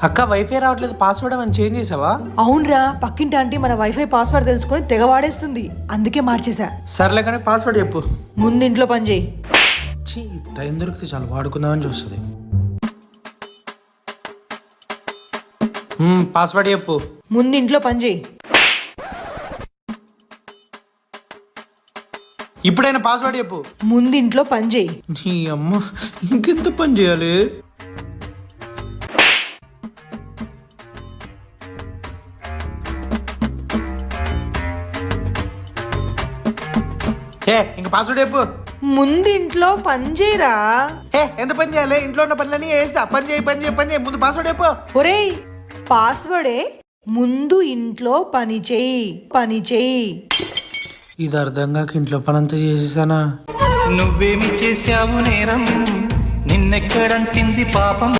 అక్క వైఫై రావట్లేదు, పాస్వర్డ్ అని చేంజ్ చేసావా? అవునరా, పక్కింటి ఆంటీ మన వైఫై పాస్వర్డ్ తెలుసుకొని తెగ వాడేస్తుంది, అందుకే మార్చేసా. సర్లే కానీ పాస్వర్డ్ చెప్పు. ముందు ఇంట్లో పని చేయి. టైం దొరికితే చాలు వాడుకుందామని చూస్తుంది. పాస్వర్డ్ చెప్పు. ముందు ఇంట్లో పని చేయి. ఇప్పుడైనా పాస్వర్డ్ చెప్పు. ముందు ఇంట్లో పని చేయి. నీ అమ్మ, ఇంకెంత పని చేయాలి? ఇంక పాస్వర్డ్ చెప్పు. ముందు ఇంట్లో పని చేయరా. ఎంత పని చేయాలి? ఇంట్లో ఉన్న పనులన్నీ వేసా. పని చేయి పని చేయి పని చేయి, ముందు పాస్వర్డ్ చెప్పు. ఒరేయ్, పాస్వర్డే ముందు ఇంట్లో పని చేయి. పని చేయి. ఇది అర్థం కాక ఇంట్లో పని అంతా చేసేసానా? నువ్వేమి చేశావు నేరం, నిన్నెక్కడంటింది పాపం.